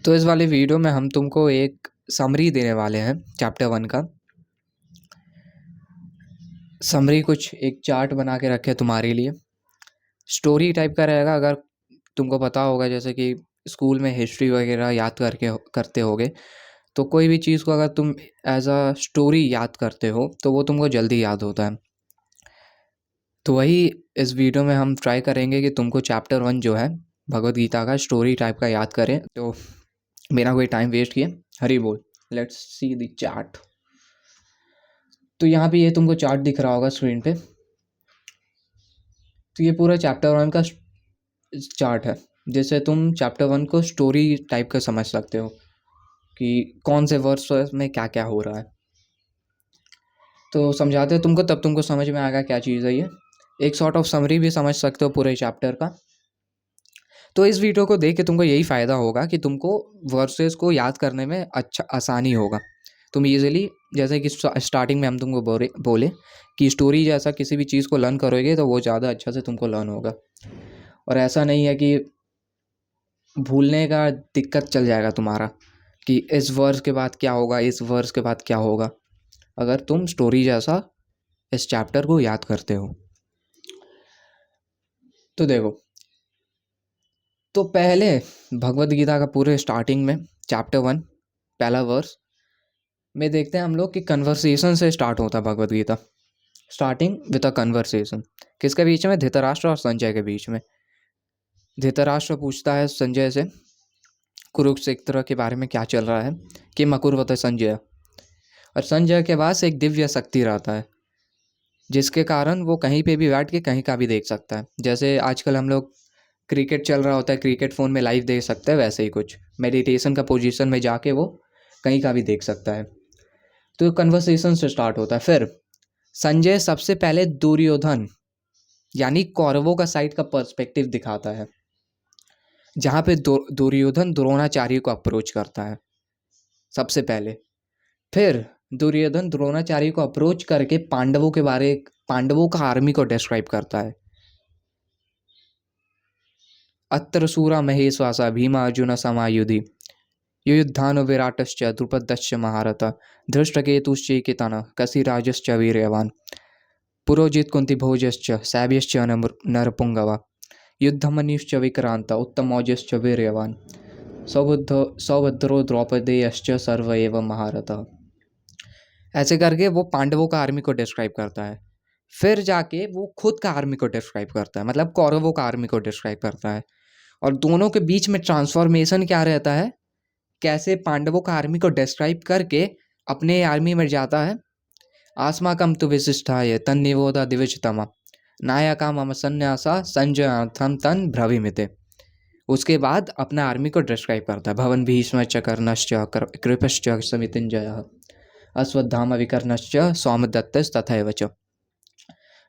तो इस वाले वीडियो में हम तुमको एक समरी देने वाले हैं चैप्टर 1 का। समरी कुछ एक चार्ट बना के रखे तुम्हारे लिए, स्टोरी टाइप का रहेगा। अगर तुमको पता होगा जैसे कि स्कूल में हिस्ट्री वगैरह याद करते होगे, तो कोई भी चीज़ को अगर तुम एज अ स्टोरी याद करते हो तो वो तुमको जल्दी याद होता है। तो वही इस वीडियो में हम ट्राई करेंगे कि तुमको चैप्टर 1 जो है भगवद गीता का स्टोरी टाइप का याद करें। तो बिना कोई टाइम वेस्ट किए हरी बोल, लेट्स सी द चार्ट। तो यहाँ पे ये तुमको चार्ट दिख रहा होगा स्क्रीन पे। तो ये पूरा चैप्टर 1 का चार्ट है, जिससे तुम चैप्टर 1 को स्टोरी टाइप का समझ सकते हो कि कौन से वर्स में क्या क्या हो रहा है। तो समझाते हैं तुमको, तब तुमको समझ में आएगा क्या चीज़ है ये। एक सॉर्ट ऑफ समरी भी समझ सकते हो पूरे चैप्टर का। तो इस वीडियो को देख के तुमको यही फ़ायदा होगा कि तुमको वर्सेस को याद करने में अच्छा आसानी होगा। तुम ईजिली, जैसे कि स्टार्टिंग में हम तुमको बोले कि स्टोरी जैसा किसी भी चीज़ को लर्न करोगे तो वो ज़्यादा अच्छा से तुमको लर्न होगा। और ऐसा नहीं है कि भूलने का दिक्कत चल जाएगा तुम्हारा कि इस वर्स के बाद क्या होगा, इस वर्स के बाद क्या होगा, अगर तुम स्टोरी जैसा इस चैप्टर को याद करते हो। तो देखो, तो पहले भगवद गीता का पूरे स्टार्टिंग में चैप्टर 1 पहला वर्स में देखते हैं हम लोग कि कन्वर्सेशन से स्टार्ट होता है Bhagavad Gita. Starting with a conversation, किसके बीच में? धृतराष्ट्र और संजय के बीच में। धृतराष्ट्र पूछता है संजय से कुरुक्षेत्र के बारे में क्या चल रहा है, कि मकुर्वत संजय। और संजय के पास एक दिव्य शक्ति रहता है जिसके कारण वो कहीं पे भी बैठ के कहीं का भी देख सकता है। जैसे आजकल हम लोग क्रिकेट चल रहा होता है, क्रिकेट फ़ोन में लाइव देख सकते हैं, वैसे ही कुछ मेडिटेशन का पोजीशन में जाके वो कहीं का भी देख सकता है। तो कन्वर्सेशन से स्टार्ट होता है। फिर संजय सबसे पहले दुर्योधन यानी कौरवों का साइड का पर्सपेक्टिव दिखाता है, जहाँ पे दुर्योधन द्रोणाचार्य को अप्रोच करता है सबसे पहले। फिर दुर्योधन द्रोणाचार्य को अप्रोच करके पांडवों का आर्मी को डिस्क्राइब करता है। अत्र सूरा महेश्वासा भीमा अर्जुन समायुधि युयुद्धानो विराटश्च द्रुपदश्च महारथ धृष्टकेतुश्चैकेतन कसिराजश्च वीर्यवान् पुरोजित कुन्तिभोजश्च सैव्यश्च नरपुङ्गव युद्धमन्युश्च विक्रान्त उत्तमौजश्च वीर्यवान् सौभद्रो द्रौपदेयश्च सर्व एव महारथः। ऐसे करके वो पांडवों का आर्मी को डिस्क्राइब करता है। फिर जाके वो खुद का आर्मी को डिस्क्राइब करता है, मतलब कौरवों का आर्मी को डिस्क्राइब करता है। और दोनों के बीच में ट्रांसफॉर्मेशन क्या रहता है, कैसे पांडवों का आर्मी को डिस्क्राइब करके अपने आर्मी में जाता है। आस्माकं तु विशिष्टाय तन्निबोधा दिविजतमा नायका मम संन्यासा संजयार्थं तन् ब्रवीमिते। उसके बाद अपना आर्मी को डिस्क्राइब करता है। भवन भीष्मश्च कर्णश्च कृपश्च समितिञ्जयः अश्वत्थामा विकर्णश्च सौमदत्तस्तथैव च।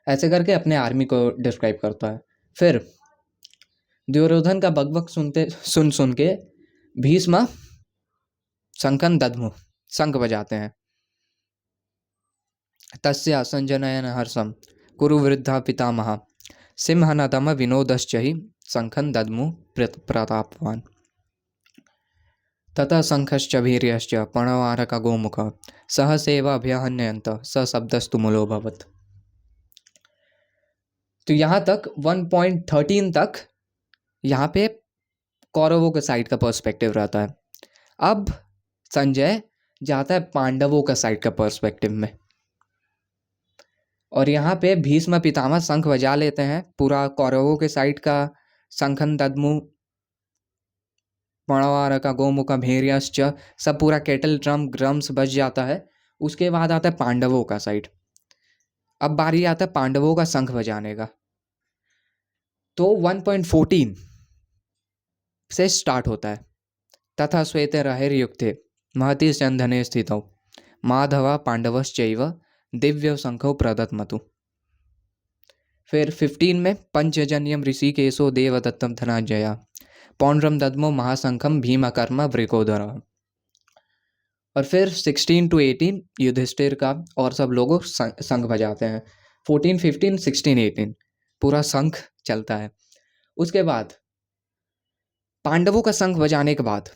ऐसे करके अपने आर्मी को डिस्क्राइब करता है। फिर दुर्योधन का बकबक सुन के भीष्म शंखं दद्मु, शंख बजाते हैं। तस्य संजनयन हर्षम कुरु वृद्धा पितामह सिंहनदम विनोदश्च हि शंखं दद्मु प्रतापवान् ततः शंखश्च वीर्यश्च प्रणवारक गोमुख सहसेवाभ्यहन्यन्त स शब्दस्तु मूलोऽभवत्। तो यहाँ तक 1.13 तक यहाँ पे कौरवों के साइड का पर्सपेक्टिव रहता है। अब संजय जाता है पांडवों का साइड का पर्सपेक्टिव में, और यहाँ पे भीष्म पितामह शंख बजा लेते हैं। पूरा कौरवों के साइड का शंखं दद्मु प्रणवारक गोमुख भेर्यश्च सब पूरा केटल ड्रम्स बज जाता है। उसके बाद आता है पांडवों का साइड। अब बारी आता है पांडवों का शंख बजाने का। तो 1.14 से स्टार्ट होता है। तथा श्वेते रहेर्युक्ते महति चंदने स्थितौ माधव पांडवश्चैव दिव्य शंखौ प्रदत्मतु। फिर 15 में पंचजन्यम ऋषिकेशो देवदत्तम धनंजया पौंड्रम दद्मो महाशंखम भीमकर्म वृकोदर। और फिर 16 to 18 युधिष्ठिर का और सब लोगों शंख बजाते हैं। 14, 15, 16, 18 पूरा शंख चलता है। उसके बाद पांडवों का शंख बजाने के बाद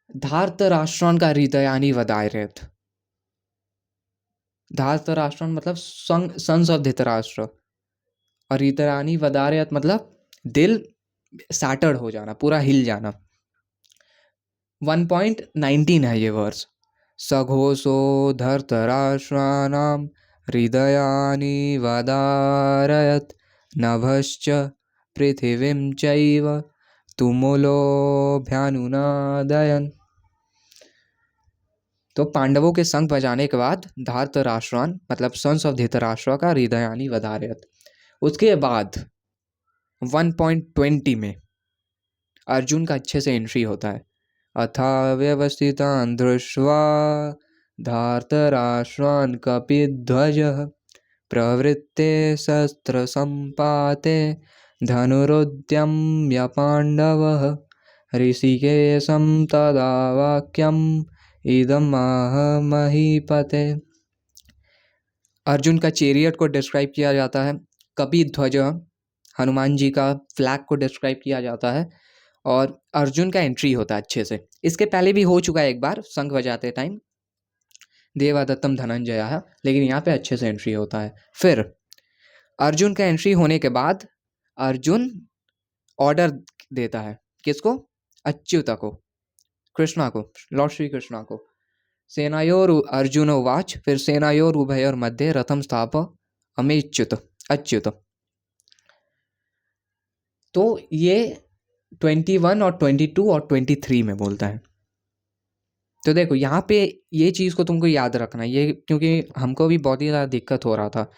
धार्तराष्ट्रान् का हृदयानि वदारयत्। धार्तराष्ट्रान् मतलब सन्स ऑफ धृतराष्ट्र, और हृदयानि वदारयत् मतलब दिल सैटर्ड हो जाना, पूरा हिल जाना। 1.19 है ये वर्स। सघोषो धर्तराष्ट्राणां हृदयानि वदारयत् नभश्च पृथिवीं चैव तुमुलोऽभ्यनुनादयन्। तो पांडवों के संग बजाने के बाद धार्तराष्ट्रान मतलब सन्स ऑफ धृतराष्ट्र का हृदयानि वदारयत्। उसके बाद 1.20 में अर्जुन का अच्छे से एंट्री होता है। अथा व्यवस्थितान् दृष्ट्वा धार्तराष्ट्रान् कपिध्वजः प्रवृत्ते शस्त्रसम्पाते धनुरुद्यम्य पाण्डवः ऋषिकेशं तदा वाक्यम् इदमाह महीपते। अर्जुन का चेरियट को डिस्क्राइब किया जाता है, कपिध्वज हनुमान जी का फ्लैग को डिस्क्राइब किया जाता है, और अर्जुन का एंट्री होता है अच्छे से। इसके पहले भी हो चुका है एक बार शंख बजाते टाइम, देवादत्तम धनंजय है, लेकिन यहाँ पे अच्छे से एंट्री होता है। फिर अर्जुन का एंट्री होने के बाद अर्जुन ऑर्डर देता है, किसको? अच्युत को, कृष्णा को, लॉर्ड श्री कृष्णा को। सेनायोर अर्जुन उवाच, फिर सेनायोर उभयोर मध्ये रथम स्थाप अमेच्युत अच्युत। तो ये 21 और 22 और 23 में बोलता है। तो देखो यहाँ पे ये चीज़ को तुमको याद रखना है, ये क्योंकि हमको भी बहुत ही ज़्यादा दिक्कत हो रहा था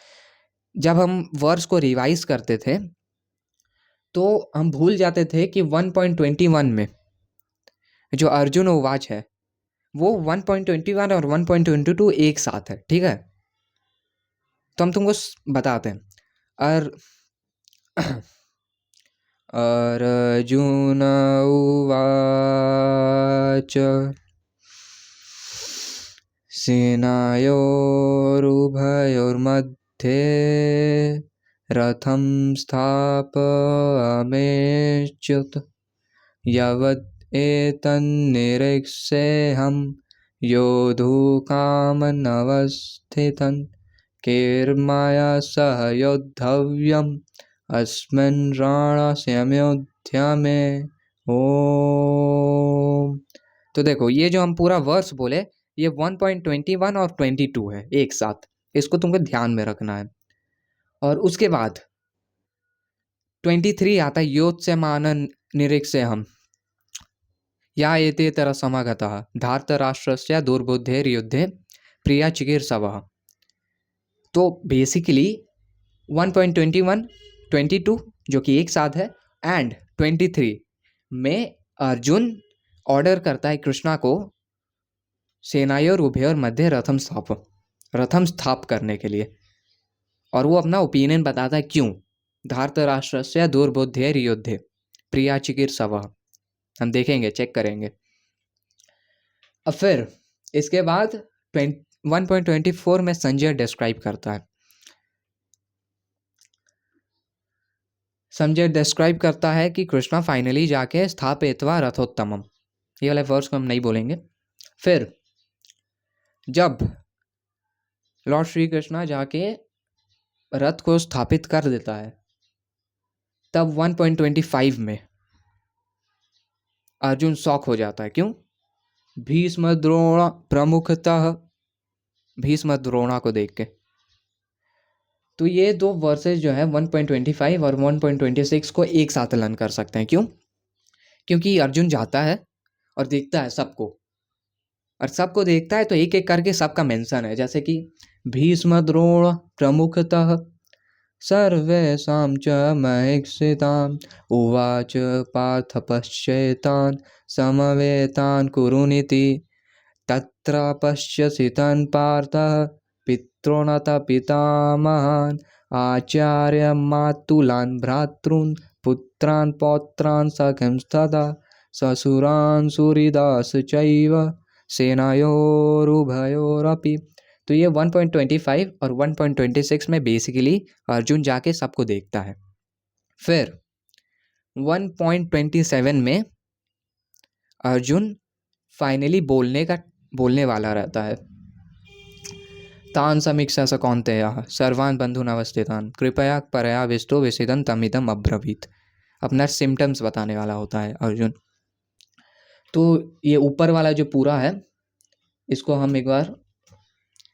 जब हम वर्स को रिवाइज करते थे, तो हम भूल जाते थे कि 1.21 में जो अर्जुन उवाच है वो 1.21 और 1.22 एक साथ है, ठीक है। तो हम तुमको बताते हैं। अर्जुन उवाच सेनायोरुभयोर्मध्ये रथं स्थापयामेच्युत यावत् एतन्निरीक्षेऽहं योद्धुकामनवस्थितं कैर्मया सह योद्धव्यम् अस्मिन् रणसमुद्यमे। ओम। तो देखो ये जो हम पूरा वर्स बोले ये 1.21 और 22 है एक साथ, इसको तुमको ध्यान में रखना है। और उसके बाद 23 आता है, योत्स्यमानं निरीक्ष्यहम् या एते तरह समागतः धार्तराष्ट्रस्य दुर्बुद्धेर्युद्धे प्रिया चिकीर्षवः। तो बेसिकली 1.21, 22 जो कि एक साथ है, एंड 23 में अर्जुन ऑर्डर करता है कृष्णा को सेनायोर उभयोर मध्य रथम स्थाप करने के लिए, और वो अपना ओपिनियन बताता है क्यों। धार्तराष्ट्रस्य दुर्बुद्धेर्युद्धे प्रिया चिकीर्षवः, हम देखेंगे, चेक करेंगे। अब फिर इसके बाद 1.24 में संजय डिस्क्राइब करता है, संजय डिस्क्राइब करता है कि कृष्णा फाइनली जाके स्थापित्वा रथोत्तमम, ये वाले वर्ड्स को हम नहीं बोलेंगे। फिर जब लॉर्ड श्री कृष्णा जाके रथ को स्थापित कर देता है, तब 1.25 में अर्जुन शॉक हो जाता है, क्यों? भीष्म द्रोण प्रमुखतः, भीष्म द्रोणा को देख के। तो ये दो वर्सेस जो है 1.25 और 1.26 को एक साथ लर्न कर सकते हैं, क्यों? क्योंकि अर्जुन जाता है और देखता है सबको, और सबको देखता है तो एक एक करके सबका मेंशन है, जैसे कि भीष्म द्रोण प्रमुखतः सर्वेषां च महीक्षिताम् उवाच पार्थ पश्येतान् समवेतान् कुरुनिति तत्र पश्यसि तान् पार्थः पितॄनत पितामहान् आचार्यमातुलान् भ्रातॄन् पुत्रान् पौत्रान् सखिंस्तथा ससुरान् सूरिदास चैव सेनायोरुभयोरपि। तो ये 1.25 और 1.26 में बेसिकली अर्जुन जाके सबको देखता है। फिर 1.27 में अर्जुन फाइनली बोलने वाला रहता है। तान समीक्षा स कौन्तेयः सर्वान् बन्धूनवस्थितान् कृपया परया विष्टो विषिदं तमिदम अब्रवीत। अपना सिम्टम्स बताने वाला होता है अर्जुन। तो ये ऊपर वाला जो पूरा है, इसको हम एक बार,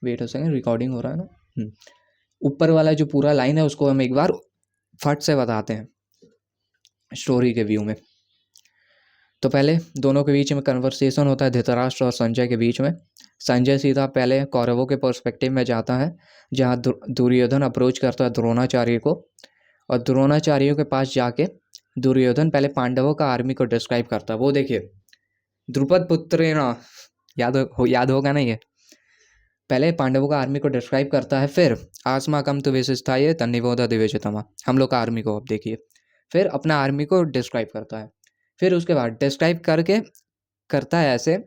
वेट अ सेकंड, रिकॉर्डिंग हो रहा है ना। ऊपर वाला जो पूरा लाइन है उसको हम एक बार फट से बताते हैं स्टोरी के व्यू में। तो पहले दोनों के बीच में कन्वर्सेशन होता है, धृतराष्ट्र और संजय के बीच में। संजय सीधा पहले कौरवों के पर्सपेक्टिव में जाता है, जहाँ दुर्योधन अप्रोच करता है द्रोणाचार्य को, और द्रोणाचार्य के पास जाके दुर्योधन पहले पांडवों का आर्मी को डिस्क्राइब करता है। वो देखिए, द्रुपद पुत्रेण, याद होगा ना ये। पहले पांडवों का आर्मी को डिस्क्राइब करता है, फिर आस्माकं तु विशिष्टाय तन्निबोध दिव्यजतमा, हम लोग का आर्मी को अब देखिए। फिर अपना आर्मी को डिस्क्राइब करता है, फिर उसके बाद डिस्क्राइब करके करता है ऐसे,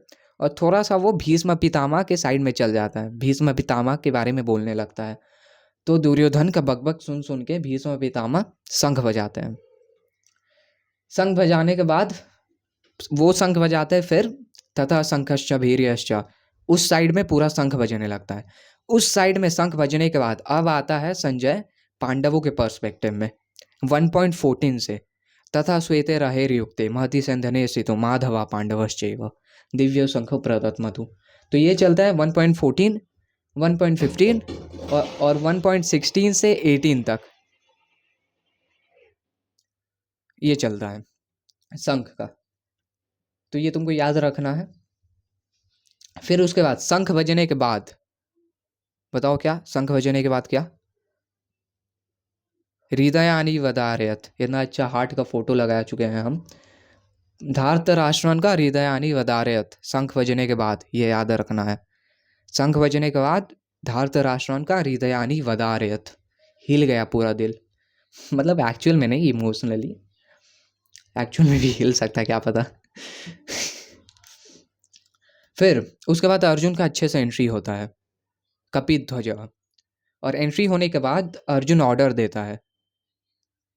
और थोड़ा सा वो भीष्म पितामह के साइड में चल जाता है, भीष्म पितामह के बारे में बोलने लगता है। तो दुर्योधन का बकबक सुन सुन के भीष्म पितामह शंख बजाते हैं। शंख बजाने के बाद वो शंख बजाते हैं, फिर तथा शंखश्च भीर्यश्च, उस साइड में पूरा शंख बजने लगता है। उस साइड में शंख बजने के बाद अब आता है संजय पांडवों के पर्सपेक्टिव में 1.14 से, तथा श्वेते रहेर्युक्ते महति संधने स्थितो माधवा पांडवश्चैव दिव्य शंख प्रदत्मतु। तो ये चलता है 1.14, 1.15 और 1.16 से 18 तक ये चलता है शंख का। तो ये तुमको याद रखना है। फिर उसके बाद शंख बजने के बाद बताओ क्या, शंख बजने के बाद क्या, हृदयानि वदारयत। इतना अच्छा हार्ट का फोटो लगा चुके हैं हम। धार्तराष्ट्रन का हृदयानि वदारयत, शंख बजने के बाद, ये याद रखना है। शंख बजने के बाद धार्तराष्ट्रन का हृदयानि वदारयत, हिल गया पूरा दिल। मतलब एक्चुअल में नहीं, इमोशनली, एक्चुअल में भी हिल सकता है, क्या पता। फिर उसके बाद अर्जुन का अच्छे से एंट्री होता है, कपिध्वज। और एंट्री होने के बाद अर्जुन ऑर्डर देता है।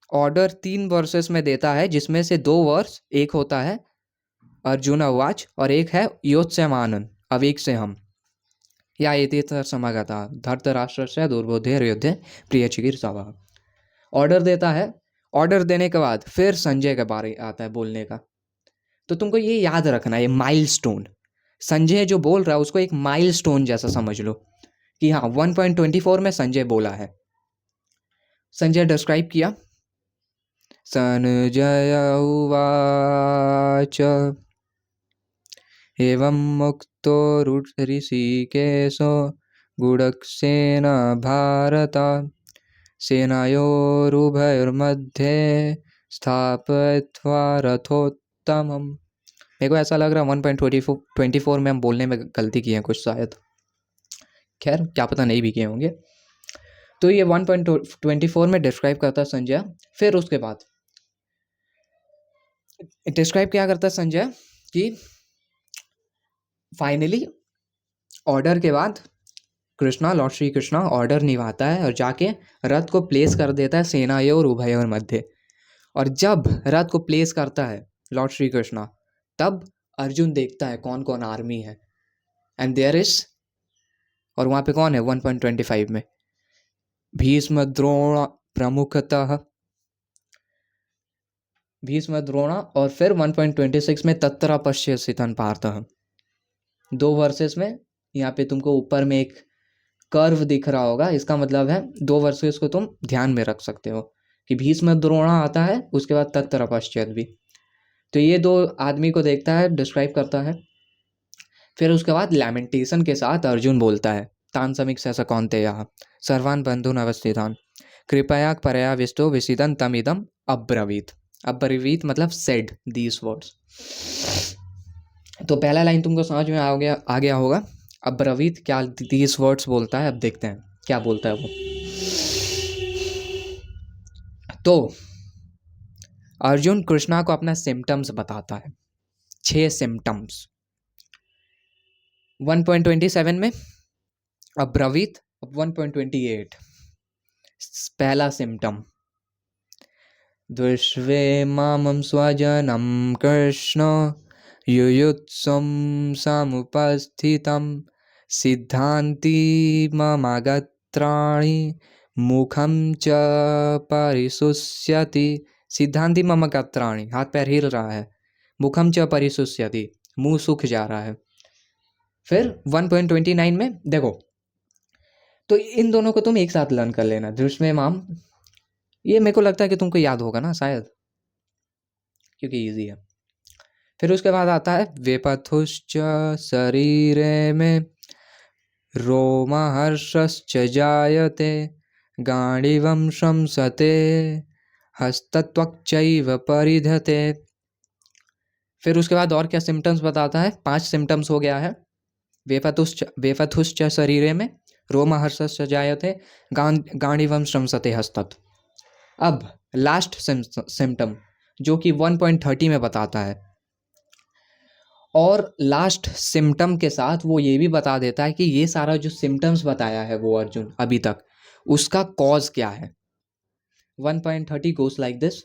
ऑर्डर 3 वर्सेस में देता है, जिसमें से 2 वर्स, एक होता है अर्जुन उवाच और एक है योत्स्यमानन, अवेक से हम, या एतेतर समागता धर्तराष्ट्रस्य दुर्बोधेर्युद्धे प्रियचिकीर्षवः। ऑर्डर देता है। ऑर्डर देने के बाद फिर संजय के बारे आता है बोलने का। तो तुमको ये याद रखना है, माइलस्टोन। संजय जो बोल रहा है उसको एक माइलस्टोन जैसा समझ लो कि हाँ 1.24 में संजय बोला है। संजय डिस्क्राइब किया, संजय उवाच एवं मुक्तो ऋषिकेशो गुडसेन भारत सेनायोरुभयोर्मध्ये स्थापयित्वा रथोत्तमम्। मेरे को ऐसा लग रहा है 1.24 में हम बोलने में गलती की है कुछ शायद, खैर क्या पता नहीं भी किए होंगे। तो ये 1.24 में डिस्क्राइब करता है संजय। फिर उसके बाद डिस्क्राइब क्या करता है संजय कि फाइनली ऑर्डर के बाद लॉर्ड श्री कृष्णा ऑर्डर निभाता है और जाके रथ को प्लेस कर देता है सेनायोर उभयोर मध्य। और जब रथ को प्लेस करता है लॉर्ड श्री कृष्णा, तब अर्जुन देखता है कौन कौन आर्मी है, एंड देयर इज, और वहाँ पे कौन है 1.25 में, भीष्म द्रोण प्रमुखतः, भीष्म द्रोणा, और फिर 1.26 में तत्र पश्यसितं पार्थः। 2 वर्सेस में यहाँ पे तुमको ऊपर में एक कर्व दिख रहा होगा, इसका मतलब है 2 वर्सेस को तुम ध्यान में रख सकते हो कि भीष्म द्रोणा आता है, उसके बाद तत्र पश्चात भी। तो ये 2 आदमी को देखता है, डिस्क्राइब करता है। फिर उसके बाद लैमेंटेशन के साथ अर्जुन बोलता है, तान समीक्षा स कौन्तेयः सर्वान् बन्धून् अवस्थितान् कृपया परया विष्टो विषिदं तमिदम अब्रवीत। अब्रवीत मतलब सेड दीज वर्ड्स। तो पहला लाइन तुमको समझ में आ गया होगा। अब्रवीत क्या दीज वर्ड्स बोलता है, अब देखते हैं क्या बोलता है वो। तो अर्जुन कृष्णा को अपना सिम्टम्स बताता है, 6 सिम्टम्स। 1.27 में अब्रवीत, 1.28 पहला सिम्टम, द्विष्वे मामं स्वजनं कृष्ण युयुत्सुं समुपस्थितं सिद्धान्ति ममागत्राणि मुखं च परिशुष्यति। सिद्धांति मम गात्राणि, हाथ पैर हिल रहा है। मुखम च परिशुष्यति, मुंह सूख जा रहा है। फिर 1.29 में देखो, तो इन दोनों को तुम एक साथ लर्न कर लेना। दृष्टमेमाम, ये मेरे को लगता है कि तुमको याद होगा ना शायद, क्योंकि इजी है। फिर उसके बाद आता है वेपथुश्च शरीरे में रोमहर्षश्च जायते गांडीवं शंसते हस्तत्वक्चैव परिधते। फिर उसके बाद और क्या सिम्टम्स बताता है? 5 सिम्टम्स हो गया है। वेपथुश्च शरीरे में रोमहर्षश्च जायते गांडीवं शंसते हस्तत्। अब लास्ट सिम्टम जो कि 1.30 में बताता है, और लास्ट सिम्टम के साथ वो ये भी बता देता है कि ये सारा जो सिम्टम्स बताया है वो अर्जुन अभी तक, उसका कॉज क्या है। 1.30 गोस लाइक दिस,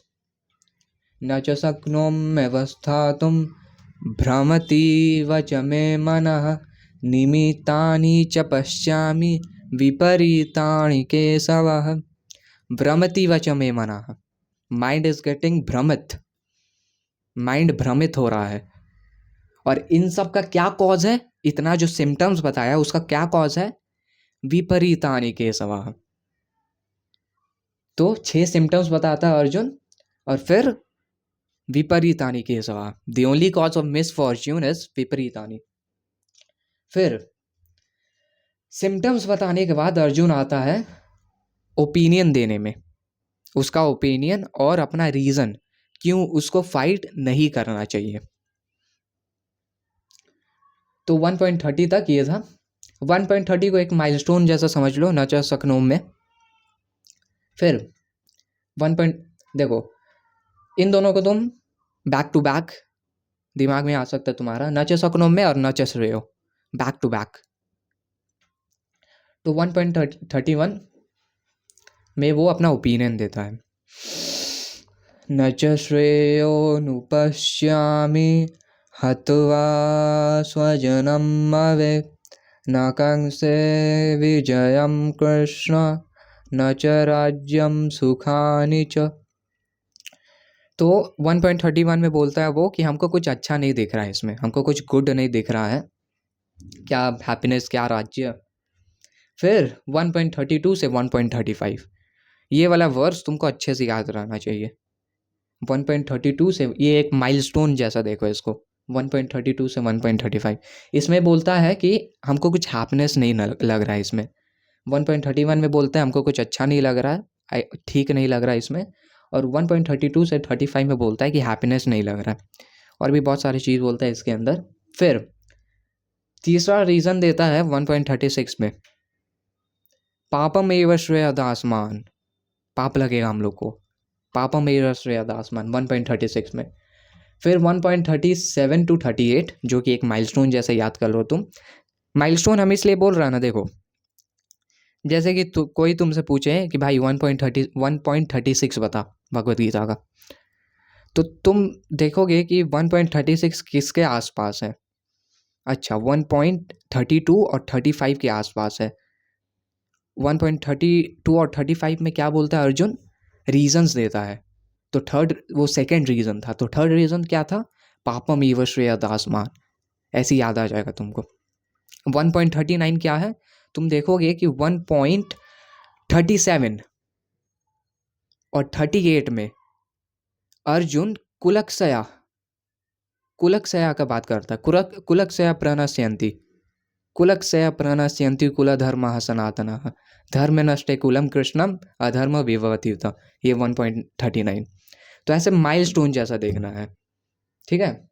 न च शक्नोम्यवस्थातुं भ्रमतीव च मे मनः निमित्तानि च पश्यामि विपरीतानि केशवः। भ्रमतीव च मे मनः, माइंड इज गेटिंग भ्रमित, माइंड भ्रमित हो रहा है। और इन सब का क्या कॉज है? इतना जो सिम्टम्स बताया उसका क्या कॉज है? विपरीतानि केशवः। तो 6 सिम्टम्स बताता है अर्जुन, और फिर विपरीतानि केशवः, the only cause of misfortune is विपरीतानि। फिर सिम्टम्स बताने के बाद अर्जुन आता है ओपिनियन देने में, उसका ओपिनियन और अपना रीजन क्यों उसको फाइट नहीं करना चाहिए। तो 1.30 तक ये था। 1.30 को एक माइलस्टोन जैसा समझ लो, न च शक्नोम में। फिर 1. देखो, इन दोनों को तुम बैक टू बैक दिमाग में आ सकता है तुम्हारा, न च शक्नोम में और न च श्रेयो, बैक टू बैक। तो 1.31 में वो अपना ओपिनियन देता है, न च श्रेयोनुपश्यामि हत्वा स्वजनं मवे न कंसे विजयं कृष्ण न च राज्यं सुखानि च। तो 1.31 में बोलता है वो कि हमको कुछ अच्छा नहीं दिख रहा है इसमें, हमको कुछ गुड नहीं दिख रहा है, क्या हैप्पीनेस, क्या राज्य। फिर 1.32 से 1.35 ये वाला वर्स तुमको अच्छे से याद रहना चाहिए। 1.32 से ये एक माइलस्टोन जैसा देखो इसको, 1.32 से 1.35 इसमें बोलता है कि हमको कुछ हैप्पीनेस नहीं लग रहा है इसमें। 1.31 में बोलता है हमको कुछ अच्छा नहीं लग रहा है, ठीक नहीं लग रहा है इसमें। और 1.32 से 35 में बोलता है कि हैप्पीनेस नहीं लग रहा है, और भी बहुत सारी चीज़ बोलता है इसके अंदर। फिर तीसरा रीज़न देता है 1.36 में, पापम एव श्रेयदासमान, पाप लगेगा हम लोग को, पापम एव श्रेयदासमान 1.36 में। फिर 1.37 टू 38 जो कि एक माइलस्टोन जैसे याद कर लो तुम। माइलस्टोन हम इसलिए बोल रहे हैं ना, देखो जैसे कि कोई तुमसे पूछे कि भाई 1.36 बता भगवद गीता का, तो तुम देखोगे कि 1.36 किसके आसपास है। अच्छा, 1.32 और 35 के आसपास है। 1.32 और 35 में क्या बोलता है अर्जुन? रीजंस देता है। तो वो सेकंड रीजन था। तो थर्ड रीजन क्या था? पापम ईव श्रेयदासमान, ऐसे याद आ जाएगा तुमको। 1.39 क्या है? तुम देखोगे कि 1.37 और 38 में अर्जुन कुलक्षया का बात करता है। कुलक्षया प्रणश्यन्ति, कुलक्षया प्रणश्यन्ति कुलधर्मः सनातनः धर्म नष्टे कुलम कृष्णम अधर्म विभवति। ये 1.39। तो ऐसे माइलस्टोन जैसा देखना है, ठीक है।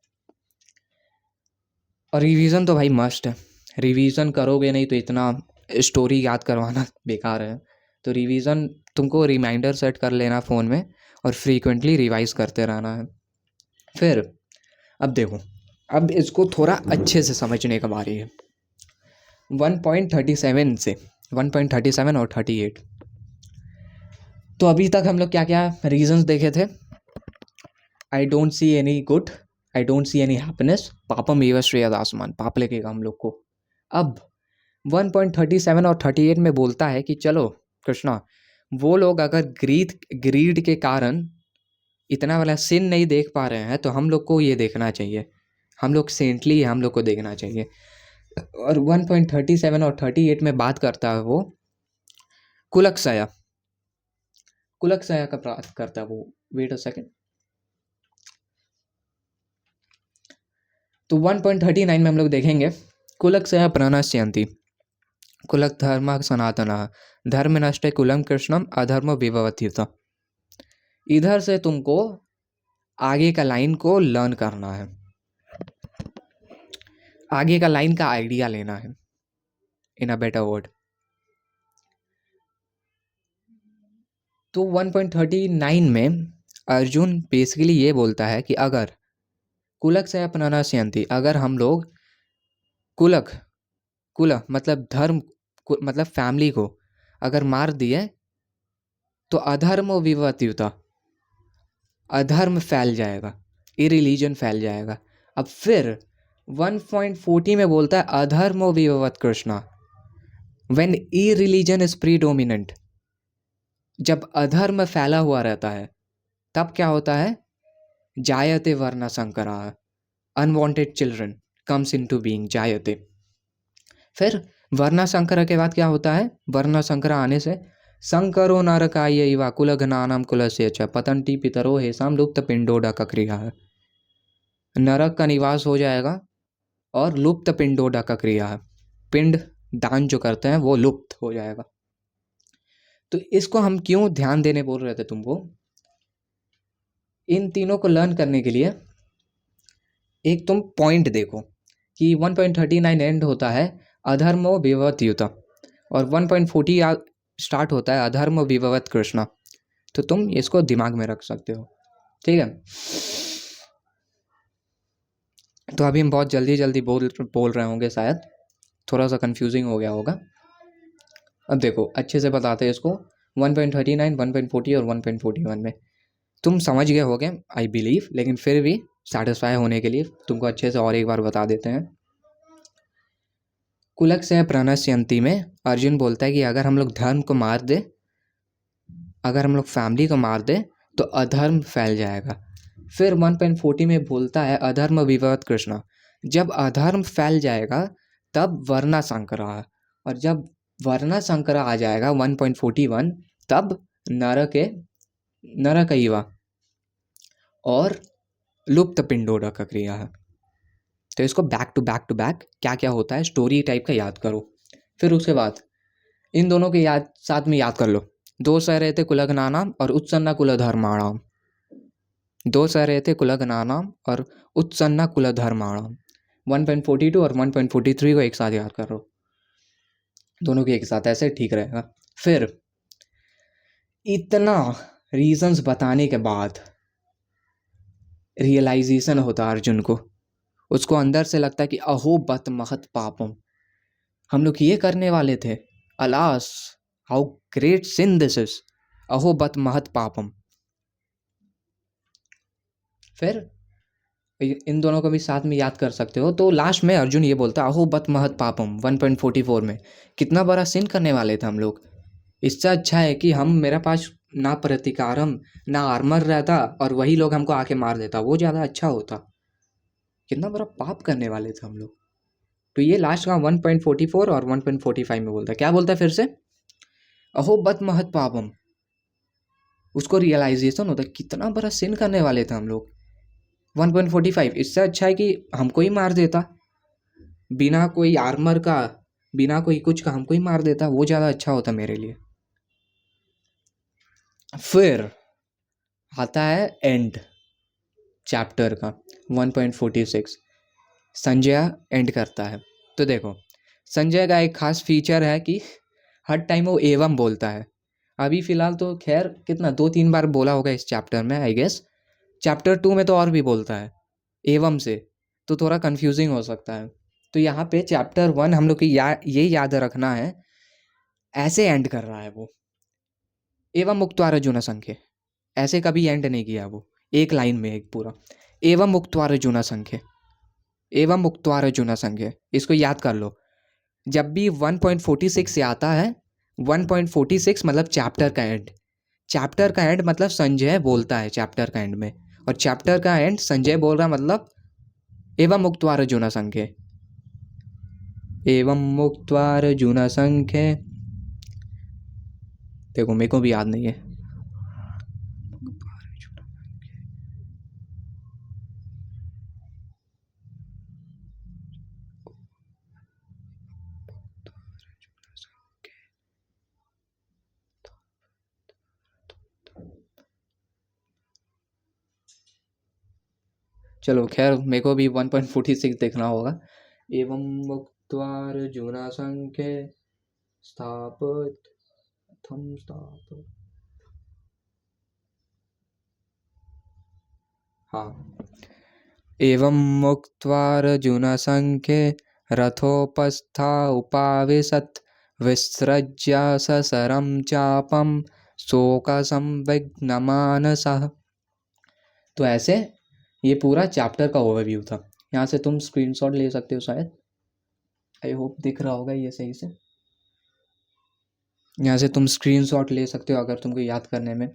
और रिवीजन तो भाई मस्ट है, रिवीजन करोगे नहीं तो इतना स्टोरी याद करवाना बेकार है। तो रिवीजन तुमको रिमाइंडर सेट कर लेना फ़ोन में और फ्रीक्वेंटली रिवाइज करते रहना है। फिर अब देखो, अब इसको थोड़ा अच्छे से समझने का बारी है। 1.37 से 1.37 और 38, तो अभी तक हम लोग क्या क्या रीजंस देखे थे? I don't see any good, I don't see any happiness पापम एव श्रेयदासमान, पाप लगेगा हम लोग को। अब 1.37 और 38 में बोलता है कि चलो कृष्णा, वो लोग अगर ग्रीड के कारण इतना वाला सिन नहीं देख पा रहे हैं तो हम लोग को ये देखना चाहिए, हम लोग सेंटली हम लोग को देखना चाहिए। और 1.37 और 38 में बात करता है वो कुलक्षया का बात करता है वो। Wait a second. तो 1.39 में हम लोग देखेंगे कुलक्षया प्रणश्यन्ति कुलक धर्म सनातन धर्म नष्टे कुलम कृष्णम अधर्म विभवतीत। इधर से तुमको आगे का लाइन को लर्न करना है, आगे का लाइन का आइडिया लेना है इन अ बेटर वर्ड। तो 1.39 में अर्जुन बेसिकली ये बोलता है कि अगर कुलक से अपनानाश्यंती, अगर हम लोग कुल मतलब धर्म मतलब फैमिली को अगर मार दिए तो अधर्म विवत्युता, अधर्म फैल जाएगा, इरिलीजन फैल जाएगा। अब फिर 1.40 में बोलता है अधर्म विवत कृष्णा व्हेन इरिलीजन इज प्रीडोमिनेंट। जब अधर्म फैला हुआ रहता है तब क्या होता है, जायते वर्ण संकरा, unwanted children comes into being, जायते। फिर वर्ण संकरा के बाद क्या होता है, वर्ण संकरा आने से संकरो नरकाय कुलघ्नानाम कुलस्य च पतंती पितरो हेसाम लुप्त पिंडोडा का क्रिया है। नरक का निवास हो जाएगा और लुप्त पिंडोडा का क्रिया है, पिंड दान जो करते हैं वो लुप्त हो जाएगा। तो इसको हम क्यों ध्यान देने बोल रहे थे तुमको, इन तीनों को लर्न करने के लिए एक तुम पॉइंट देखो कि 1.39 एंड होता है अधर्मो विभवत्युत और 1.40 स्टार्ट होता है अधर्म विभवत कृष्णा। तो तुम इसको दिमाग में रख सकते हो, ठीक है। तो अभी हम बहुत जल्दी बोल रहे होंगे, शायद थोड़ा सा कंफ्यूजिंग हो गया होगा। अब देखो अच्छे से बताते हैं इसको, 1.39, 1.40 और 1.41 में तुम समझ गए होगे आई बिलीव, लेकिन फिर भी सेटिस्फाई होने के लिए तुमको अच्छे से और एक बार बता देते हैं। कुलक से प्रणश्यंती में अर्जुन बोलता है कि अगर हम लोग धर्म को मार दे, अगर हम लोग फैमिली को मार दे तो अधर्म फैल जाएगा। फिर 1.40 में बोलता है अधर्म विभवत कृष्णा, जब अधर्म फैल जाएगा तब वर्णा संकरा, और जब वर्णा संकरा आ जाएगा 1.41 तब नरकैवा और लुप्त पिंडोडा का क्रिया है। तो इसको बैक टू बैक क्या क्या होता है स्टोरी टाइप का याद करो। फिर उसके बाद इन दोनों के साथ में याद कर लो, दो सह रहे थे कुलघ्नानाम और उत्सन्ना कुलधर्माणाम, दो सह रहे थे कुलघ्नानाम और उत्सन्ना कुलधर्माणाम। 1.42 और 1.43 को एक साथ याद कर लो, दोनों के एक साथ, ऐसे ठीक रहेगा। फिर इतना रीजंस बताने के बाद रियलाइजेशन होता अर्जुन को, उसको अंदर से लगता है कि अहो बत महत पापम, हम लोग ये करने वाले थे, alas how great sin this is, अहो बत महत पापम। फिर इन दोनों को भी साथ में याद कर सकते हो। तो लास्ट में अर्जुन ये बोलता है अहो बत महत पापम 1.44 में, कितना बड़ा सिन करने वाले थे हम लोग, इससे अच्छा है कि हम, मेरे पास ना प्रतिकारम ना आर्मर रहता और वही लोग हमको आके मार देता, वो ज़्यादा अच्छा होता, कितना बड़ा पाप करने वाले थे हम लोग। तो ये लास्ट का 1.44 और 1.45 में बोलता है, क्या बोलता है फिर से, अहो बत महत पापम, उसको रियलाइजेशन होता है कितना बड़ा सिन करने वाले थे हम लोग। 1.45 इससे अच्छा है कि हमको ही मार देता, बिना कोई आर्मर का, बिना कोई कुछ का हमको ही मार देता, वो ज़्यादा अच्छा होता मेरे लिए। फिर आता है एंड चैप्टर का 1.46, संजय एंड करता है। तो देखो संजय का एक खास फीचर है कि हर टाइम वो एवं बोलता है। अभी फ़िलहाल तो खैर कितना 2-3 बार बोला होगा इस चैप्टर में, आई गेस चैप्टर 2 में तो और भी बोलता है एवं से, तो थोड़ा कंफ्यूजिंग हो सकता है। तो यहाँ पे चैप्टर 1 हम लोग को ये याद रखना है, ऐसे एंड कर रहा है वो, एवं मुक्त्वा अर्जुन संख्य, ऐसे कभी एंड नहीं किया वो, एक लाइन में एक पूरा एवं उक्त्वा अर्जुन संख्ये, एवं उक्त्वा अर्जुन संख्ये, इसको याद कर लो। जब भी 1.46 से आता है, 1.46 मतलब चैप्टर का एंड, चैप्टर का एंड मतलब संजय बोलता है चैप्टर का एंड में, और चैप्टर का एंड संजय बोल रहा मतलब एवं उक्त्वा अर्जुन संख्ये, एवं उक्त्वा अर्जुन संख्ये। देखो मेरे को भी याद नहीं है। चलो खैर मेरे को भी 1.46 देखना होगा। एवं उक्त्वा अर्जुन संख्ये स्थापित थम स्थापित, हाँ, एवं उक्त्वा अर्जुन संख्ये रथोपस्था उपाविशत् विसृज्य ससरं चापं शोकसंविघ्नमानसः। तो ऐसे ये पूरा चैप्टर का ओवरव्यू था। यहाँ से तुम स्क्रीनशॉट ले सकते हो शायद, आई होप दिख रहा होगा ये सही से। यहाँ से तुम स्क्रीनशॉट ले सकते हो अगर तुमको याद करने में।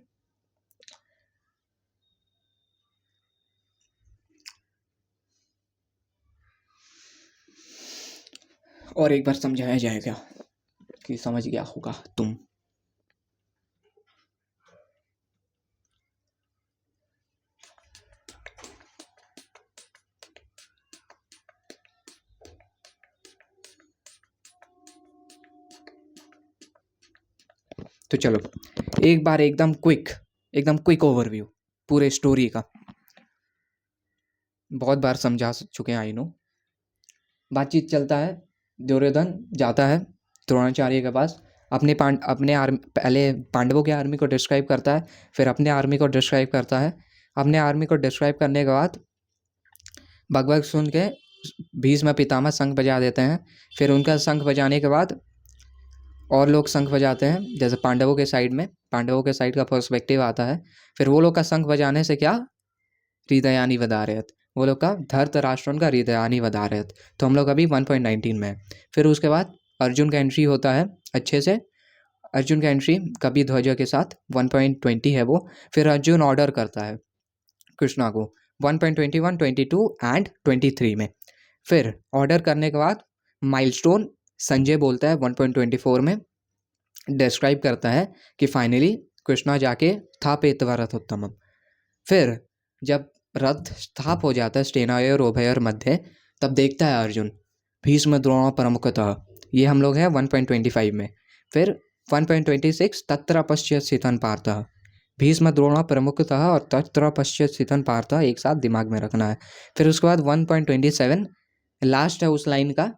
और एक बार समझाया जाएगा कि समझ गया होगा तुम। तो चलो एक बार एकदम क्विक ओवरव्यू पूरे स्टोरी का। बहुत बार समझा चुके हैं आई नो। बातचीत चलता है, दुर्योधन जाता है द्रोणाचार्य के पास, अपने आर्मी, पहले पांडवों की आर्मी को डिस्क्राइब करता है, फिर अपने आर्मी को डिस्क्राइब करता है। अपने आर्मी को डिस्क्राइब करने के बाद भगवत सुन के भीष्म पितामह शंख बजा देते हैं। फिर उनका शंख बजाने के बाद और लोग शंख बजाते हैं, जैसे पांडवों के साइड का पर्सपेक्टिव आता है। फिर वो लोग का शंख बजाने से क्या, हृदयानि वदारयत, वो लोग का धृतराष्ट्र का हृदयानि वदारयत। तो हम लोग अभी 1.19 में है। फिर उसके बाद अर्जुन का एंट्री होता है अच्छे से। अर्जुन का एंट्री कभी ध्वज के साथ 1.20 है वो। फिर अर्जुन ऑर्डर करता है कृष्णा को 1.21, 22 एंड 23 में। फिर ऑर्डर करने के बाद माइलस्टोन संजय बोलता है 1.24 में, डिस्क्राइब करता है कि फाइनली कृष्णा जाके स्थापित्वा रथोत्तमम्। फिर जब रथ स्थाप हो जाता है स्टेनायोर उभयोर मध्य, तब देखता है अर्जुन भीष्म द्रोण प्रमुखतः, ये हम लोग हैं 1.25 में। फिर 1.26 तत्र पश्चात् स्थितं पार्थः, भीष्म द्रोण प्रमुखतः और तत्र पश्चात् स्थितं पार्थः एक साथ दिमाग में रखना है। फिर उसके बाद 1.27 लास्ट है उस लाइन का,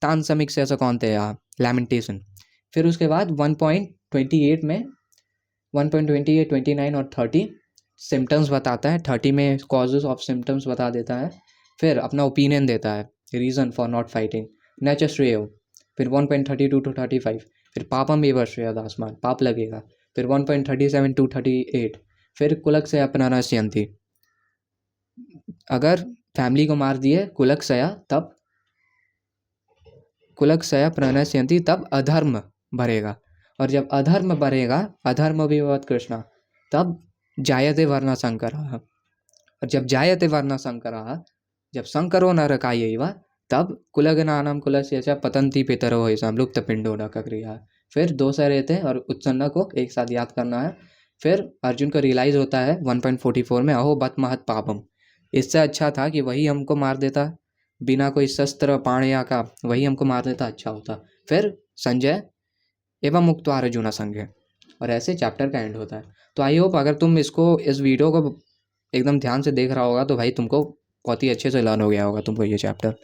तान समीक्षा से कौन थे लैमेंटेशन। फिर उसके बाद 1.28 में 1.28, 29 और 30 सिम्टम्स बताता है। 30 में कॉजेज ऑफ सिम्टम्स बता देता है। फिर अपना ओपिनियन देता है, रीज़न फॉर नॉट फाइटिंग न च श्रेयो। फिर 1.32 to 35 फिर पापम एव श्रेयदास्मान्, पाप लगेगा। फिर 1.37 to 38 फिर कुलक्षय अपनश्यन्ति, अगर फैमिली को मार दिए कुलक्षय प्रणश्यन्ति तब अधर्म बढ़ेगा, और जब अधर्म बढ़ेगा, अधर्म विभवत् कृष्णा, तब जायते वर्णा संकरः, और जब जायते वर्णा संकरः, जब संकरो नरकायैव, तब कुलगणानां कुलस्य च पतन्ति पितरो येषां लुप्तपिण्डो न क्रिया। फिर दो से रहते हैं और उत्सन्न को एक साथ याद करना है। फिर अर्जुन को रियलाइज़ होता है 1.44 में, अहो बत महत पापम, इससे अच्छा था कि वही हमको मार देता, बिना कोई शस्त्र पाणिया का वही हमको मार देता, अच्छा होता। फिर संजय एवं उक्त्वा अर्जुन संख्ये, और ऐसे चैप्टर का एंड होता है। तो आई होप अगर तुम इस वीडियो को एकदम ध्यान से देख रहा होगा तो भाई तुमको बहुत ही अच्छे से लर्न हो गया होगा तुमको ये चैप्टर।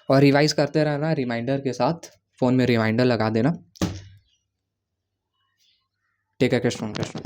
और रिवाइज करते रहना रिमाइंडर के साथ, फ़ोन में रिमाइंडर लगा देना। Take care, Krishna Krishna.